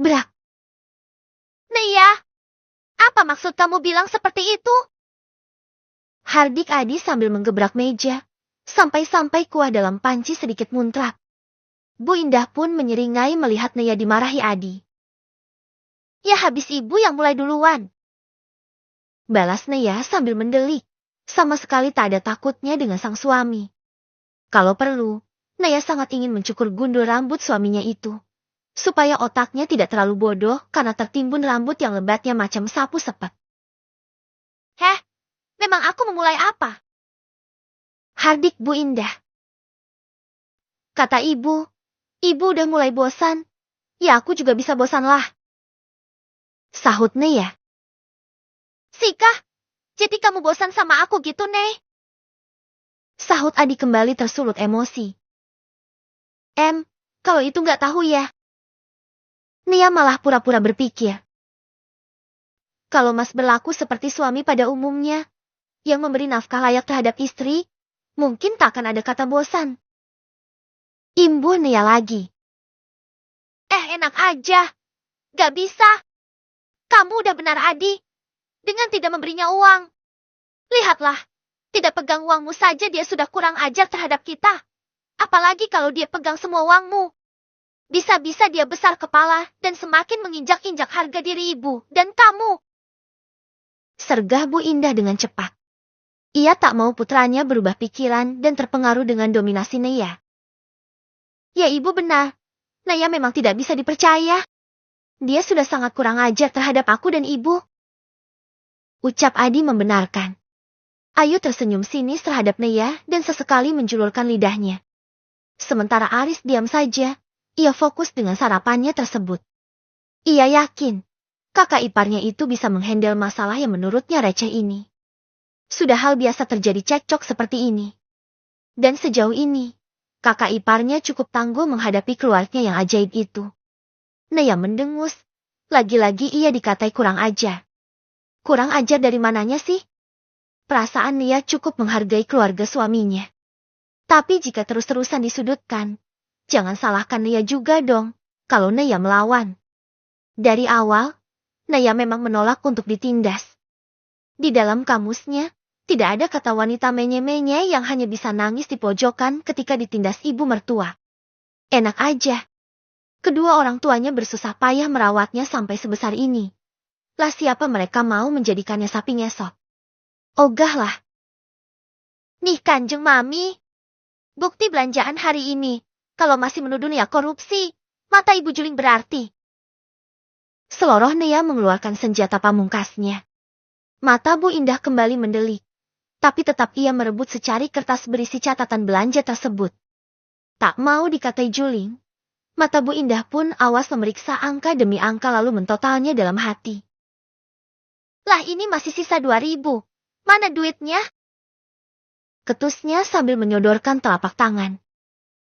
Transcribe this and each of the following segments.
Brak. Naya, apa maksud kamu bilang seperti itu? Hardik Adi sambil menggebrak meja, sampai-sampai kuah dalam panci sedikit muncrat. Bu Indah pun menyeringai melihat Naya dimarahi Adi. Ya habis ibu yang mulai duluan. Balas Naya sambil mendelik, sama sekali tak ada takutnya dengan sang suami. Kalau perlu, Naya sangat ingin mencukur gundul rambut suaminya itu, supaya otaknya tidak terlalu bodoh karena tertimbun rambut yang lebatnya macam sapu sepet. Heh, memang aku memulai apa? Hardik Bu Indah. Kata ibu udah mulai bosan. Ya aku juga bisa bosan lah. Sahut Naya. Sika, jadi kamu bosan sama aku gitu, Ney? Sahut Adi kembali tersulut emosi. Kalau itu nggak tahu ya. Nia malah pura-pura berpikir. Kalau Mas berlaku seperti suami pada umumnya, yang memberi nafkah layak terhadap istri, mungkin tak akan ada kata bosan. Imbuh Nia lagi. Enak aja. Gak bisa. Kamu udah benar, Adi. Dengan tidak memberinya uang. Lihatlah, tidak pegang uangmu saja dia sudah kurang ajar terhadap kita. Apalagi kalau dia pegang semua uangmu. Bisa-bisa dia besar kepala dan semakin menginjak-injak harga diri ibu dan kamu. Sergah Bu Indah dengan cepat. Ia tak mau putranya berubah pikiran dan terpengaruh dengan dominasi Naya. Ya ibu benar. Naya memang tidak bisa dipercaya. Dia sudah sangat kurang ajar terhadap aku dan ibu. Ucap Adi membenarkan. Ayu tersenyum sinis terhadap Naya dan sesekali menjulurkan lidahnya. Sementara Aris diam saja, ia fokus dengan sarapannya tersebut. Ia yakin, kakak iparnya itu bisa menghandle masalah yang menurutnya receh ini. Sudah hal biasa terjadi cekcok seperti ini. Dan sejauh ini, kakak iparnya cukup tangguh menghadapi keluarganya yang ajaib itu. Naya mendengus, lagi-lagi ia dikatai kurang ajar. Kurang ajar dari mananya sih? Perasaan Nia cukup menghargai keluarga suaminya. Tapi jika terus-terusan disudutkan, jangan salahkan Nia juga dong, kalau Nia melawan. Dari awal, Nia memang menolak untuk ditindas. Di dalam kamusnya, tidak ada kata wanita menye-menye yang hanya bisa nangis di pojokan ketika ditindas ibu mertua. Enak aja. Kedua orang tuanya bersusah payah merawatnya sampai sebesar ini. Lah siapa mereka mau menjadikannya sapi ngesot? Ogahlah. Nih Kanjeng Mami. Bukti belanjaan hari ini. Kalau masih menuduh Nia korupsi, mata ibu juling berarti. Seloroh Nia mengeluarkan senjata pamungkasnya. Mata Bu Indah kembali mendelik. Tapi tetap ia merebut secari kertas berisi catatan belanja tersebut. Tak mau dikatai juling. Mata Bu Indah pun awas memeriksa angka demi angka lalu mentotalnya dalam hati. Lah ini masih sisa 2.000. Mana duitnya? Ketusnya sambil menyodorkan telapak tangan.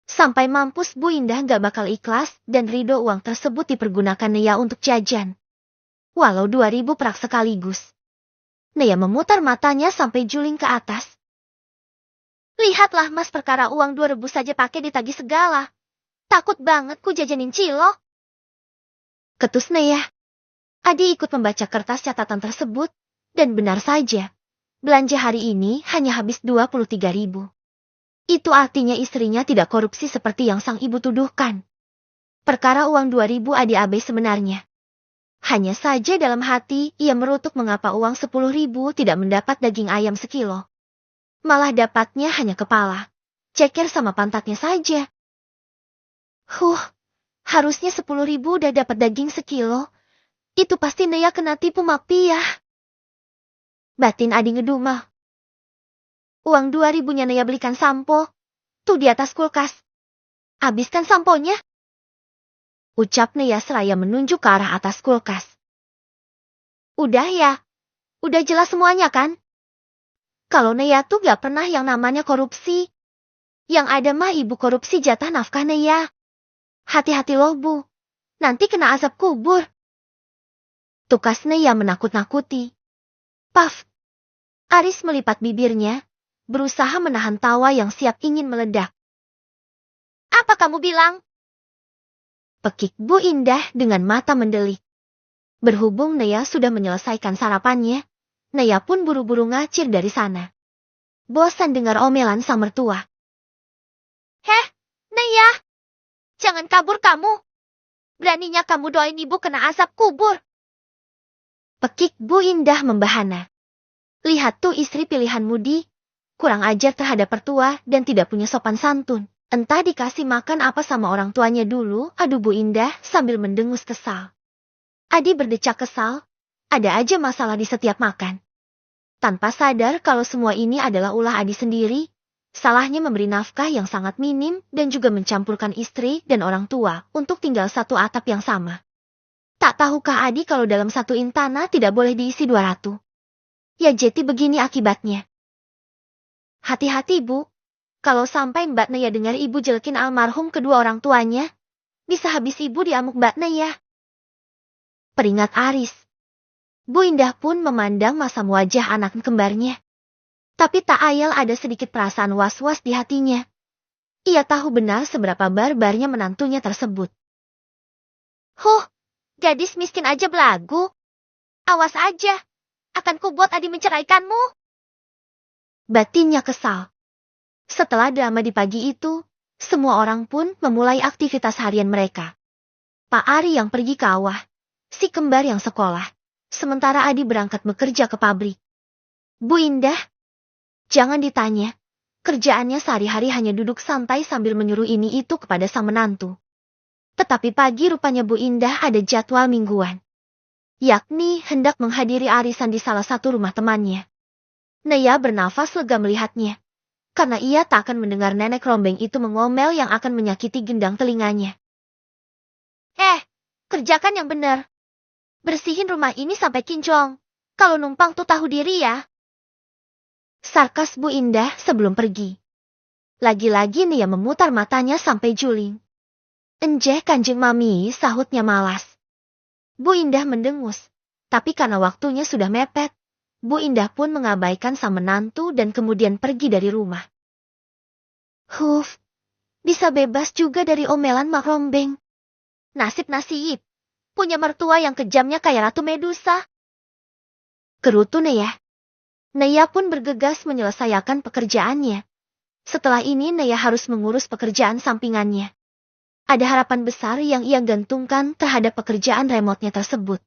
Sampai mampus Bu Indah gak bakal ikhlas dan ridho uang tersebut dipergunakan Nia untuk jajan. Walau 2.000 perak sekaligus. Nia memutar matanya sampai juling ke atas. Lihatlah mas perkara uang 2.000 saja pakai ditagih segala. Takut banget ku jajanin cilok. Ketus Nia. Adi ikut membaca kertas catatan tersebut, dan benar saja. Belanja hari ini hanya habis 23.000. Itu artinya istrinya tidak korupsi seperti yang sang ibu tuduhkan. Perkara uang 2.000 Adi abai sebenarnya. Hanya saja dalam hati ia merutuk mengapa uang 10.000 tidak mendapat daging ayam sekilo. Malah dapatnya hanya kepala, ceker sama pantatnya saja. Harusnya 10.000 udah dapat daging sekilo. Itu pasti Nia kena tipu mafiah. Batin Adi ngedumel. Uang 2.000-nya Nia belikan sampo. Tuh di atas kulkas. Habiskan samponya. Ucap Nia seraya menunjuk ke arah atas kulkas. Udah ya. Udah jelas semuanya kan? Kalau Nia tuh gak pernah yang namanya korupsi. Yang ada mah ibu korupsi jatah nafkah Nia. Hati-hati loh Bu. Nanti kena azab kubur. Tukas Nia menakut-nakuti. Paf. Aris melipat bibirnya, berusaha menahan tawa yang siap ingin meledak. Apa kamu bilang? Pekik Bu Indah dengan mata mendelik. Berhubung Naya sudah menyelesaikan sarapannya, Naya pun buru-buru ngacir dari sana. Bosan dengar omelan sang mertua. Heh, Naya, jangan kabur kamu. Beraninya kamu doain ibu kena asap kubur. Pekik Bu Indah membahana. Lihat tuh istri pilihan Mudi, kurang ajar terhadap pertua dan tidak punya sopan santun. Entah dikasih makan apa sama orang tuanya dulu, aduh Bu Indah sambil mendengus kesal. Adi berdecak kesal, ada aja masalah di setiap makan. Tanpa sadar kalau semua ini adalah ulah Adi sendiri, salahnya memberi nafkah yang sangat minim dan juga mencampurkan istri dan orang tua untuk tinggal satu atap yang sama. Tak tahukah Adi kalau dalam satu intana tidak boleh diisi 2 ratu? Ya jadi begini akibatnya. Hati-hati Bu, kalau sampai Mbak Naya dengar ibu jelekin almarhum kedua orang tuanya, bisa habis ibu diamuk Mbak Naya. Peringat Aris. Bu Indah pun memandang masam wajah anak kembarnya. Tapi tak ayal ada sedikit perasaan was-was di hatinya. Ia tahu benar seberapa barbarnya menantunya tersebut. Gadis miskin aja belagu. Awas aja, akan kubuat Adi menceraikanmu. Batinnya kesal. Setelah drama di pagi itu, semua orang pun memulai aktivitas harian mereka. Pak Ari yang pergi ke awah, si kembar yang sekolah, sementara Adi berangkat bekerja ke pabrik. Bu Indah, jangan ditanya, kerjaannya sehari-hari hanya duduk santai sambil menyuruh ini itu kepada sang menantu. Tetapi pagi rupanya Bu Indah ada jadwal mingguan. Yakni hendak menghadiri arisan di salah satu rumah temannya. Naya bernafas lega melihatnya. Karena ia tak akan mendengar nenek rombeng itu mengomel yang akan menyakiti gendang telinganya. Kerjakan yang benar. Bersihin rumah ini sampai kinclong. Kalau numpang tuh tahu diri ya. Sarkas Bu Indah sebelum pergi. Lagi-lagi Naya memutar matanya sampai juling. Enjeh Kanjeng Mami, sahutnya malas. Bu Indah mendengus, tapi karena waktunya sudah mepet, Bu Indah pun mengabaikan sang menantu dan kemudian pergi dari rumah. Bisa bebas juga dari omelan Mak Rombeng. Nasib, punya mertua yang kejamnya kayak Ratu Medusa. Kerutu Naya. Naya pun bergegas menyelesaikan pekerjaannya. Setelah ini Naya harus mengurus pekerjaan sampingannya. Ada harapan besar yang ia gantungkan terhadap pekerjaan remote-nya tersebut.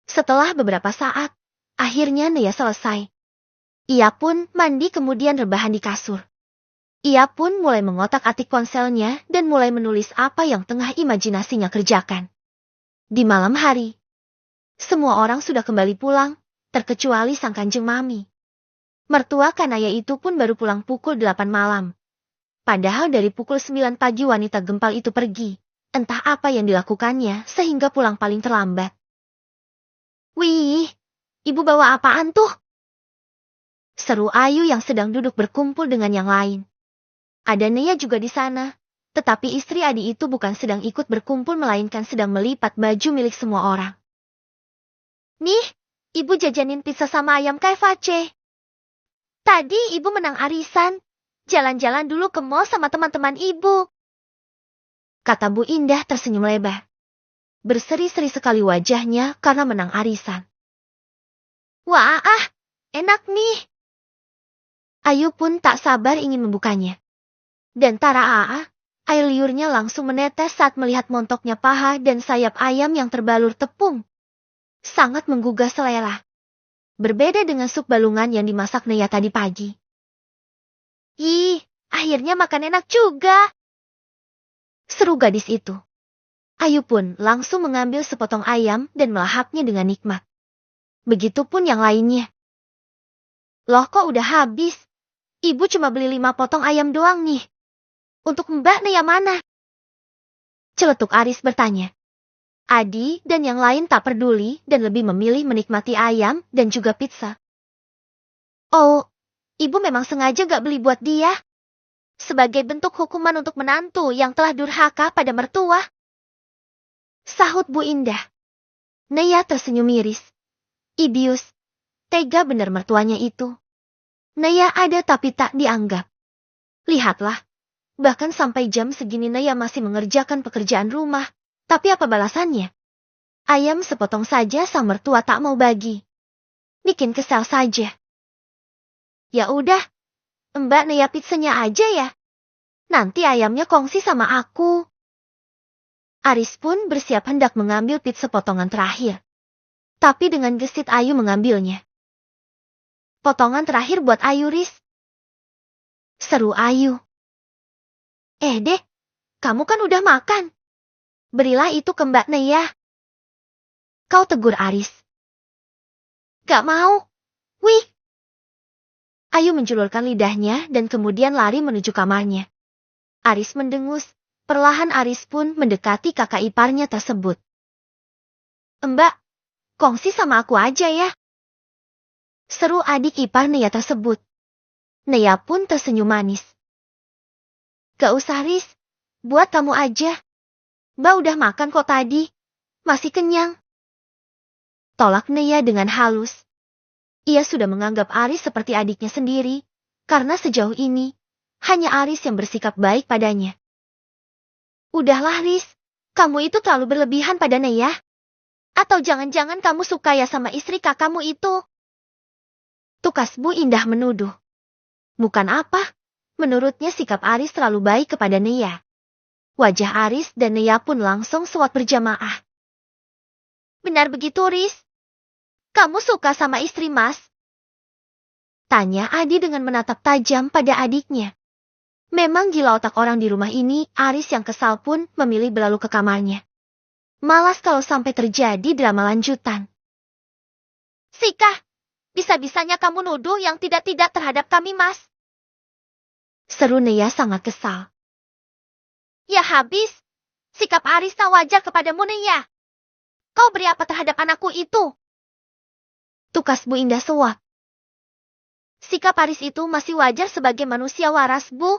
Setelah beberapa saat, akhirnya Naya selesai. Ia pun mandi kemudian rebahan di kasur. Ia pun mulai mengotak-atik ponselnya dan mulai menulis apa yang tengah imajinasinya kerjakan. Di malam hari, semua orang sudah kembali pulang, terkecuali sang Kanjeng Mami. Mertua Kanaya itu pun baru pulang pukul 8 malam. Padahal dari pukul 9 pagi wanita gempal itu pergi. Entah apa yang dilakukannya sehingga pulang paling terlambat. Wih, ibu bawa apaan tuh? Seru Ayu yang sedang duduk berkumpul dengan yang lain. Ada Naya juga di sana. Tetapi istri Adi itu bukan sedang ikut berkumpul melainkan sedang melipat baju milik semua orang. Nih, ibu jajanin pizza sama ayam KFC. Tadi ibu menang arisan. Jalan-jalan dulu ke mall sama teman-teman ibu. Kata Bu Indah tersenyum lebar. Berseri-seri sekali wajahnya karena menang arisan. Wah, enak nih. Ayu pun tak sabar ingin membukanya. Dan tara air liurnya langsung menetes saat melihat montoknya paha dan sayap ayam yang terbalur tepung. Sangat menggugah selera. Berbeda dengan sup balungan yang dimasak Naya tadi pagi. Akhirnya makan enak juga. Seru gadis itu. Ayu pun langsung mengambil sepotong ayam dan melahapnya dengan nikmat. Begitupun yang lainnya. Loh kok udah habis? Ibu cuma beli 5 potong ayam doang nih. Untuk Mbak Naya mana? Celetuk Aris bertanya. Adi dan yang lain tak peduli dan lebih memilih menikmati ayam dan juga pizza. Oh, ibu memang sengaja gak beli buat dia? Sebagai bentuk hukuman untuk menantu yang telah durhaka pada mertua. Sahut Bu Indah. Naya tersenyum miris. Ibius, tega benar mertuanya itu. Naya ada tapi tak dianggap. Lihatlah, bahkan sampai jam segini Naya masih mengerjakan pekerjaan rumah, Tapi apa balasannya? Ayam sepotong saja sang mertua tak mau bagi. Bikin kesal saja. Ya udah, Mbak Naya pizzanya aja ya. Nanti ayamnya kongsi sama aku. Aris pun bersiap hendak mengambil pizza potongan terakhir. Tapi dengan gesit Ayu mengambilnya. Potongan terakhir buat Ayu, Riz. Seru Ayu. Dek, kamu kan udah makan. Berilah itu ke Mbak Naya. Kau tegur Aris. Gak mau. Wih. Ayu menjulurkan lidahnya dan kemudian lari menuju kamarnya. Aris mendengus. Perlahan Aris pun mendekati kakak iparnya tersebut. Mbak, kongsi sama aku aja ya. Seru adik ipar Naya tersebut. Naya pun tersenyum manis. Gak usah Riz, buat kamu aja. Mbak udah makan kok tadi, masih kenyang. Tolak Naya dengan halus. Ia sudah menganggap Aris seperti adiknya sendiri, karena sejauh ini, hanya Aris yang bersikap baik padanya. Udahlah Riz, kamu itu terlalu berlebihan pada Naya. Atau jangan-jangan kamu suka ya sama istri kakakmu itu? Tukas Bu Indah menuduh. Bukan apa, menurutnya sikap Aris terlalu baik kepada Naya. Wajah Aris dan Naya pun langsung suat berjamaah. Benar begitu Riz? Kamu suka sama istri Mas? Tanya Adi dengan menatap tajam pada adiknya. Memang gila otak orang di rumah ini, Aris yang kesal pun memilih berlalu ke kamarnya. Malas kalau sampai terjadi drama lanjutan. Sika, bisa-bisanya kamu nuduh yang tidak-tidak terhadap kami, Mas. Seru Naya sangat kesal. Ya habis, sikap Aris tak wajar kepadamu, Naya. Kau beri apa terhadap anakku itu? Tukas Bu Indah suap. Sikap Aris itu masih wajar sebagai manusia waras, Bu.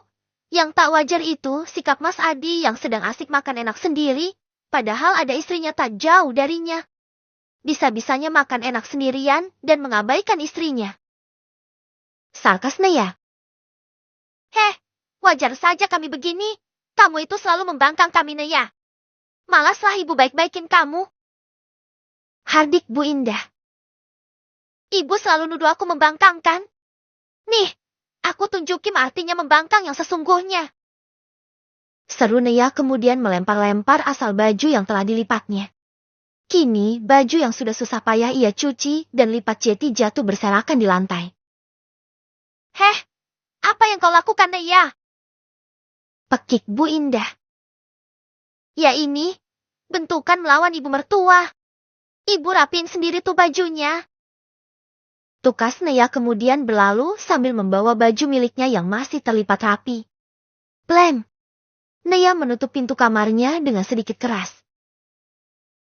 Yang tak wajar itu sikap Mas Adi yang sedang asik makan enak sendiri, padahal ada istrinya tak jauh darinya. Bisa-bisanya makan enak sendirian dan mengabaikan istrinya. Sarkas Naya. Wajar saja kami begini. Kamu itu selalu membangkang kami, Naya. Malaslah ibu baik-baikin kamu. Hardik Bu Indah. Ibu selalu nuduh aku membangkang kan? Nih, aku tunjukin artinya membangkang yang sesungguhnya. Seru Naya kemudian melempar-lempar asal baju yang telah dilipatnya. Kini, baju yang sudah susah payah ia cuci dan lipat jeti jatuh berserakan di lantai. Apa yang kau lakukan, Naya? Pekik Bu Indah. Ya ini, bentukan melawan ibu mertua. Ibu rapiin sendiri tuh bajunya. Tukas Naya kemudian berlalu sambil membawa baju miliknya yang masih terlipat rapi. Plem. Naya menutup pintu kamarnya dengan sedikit keras.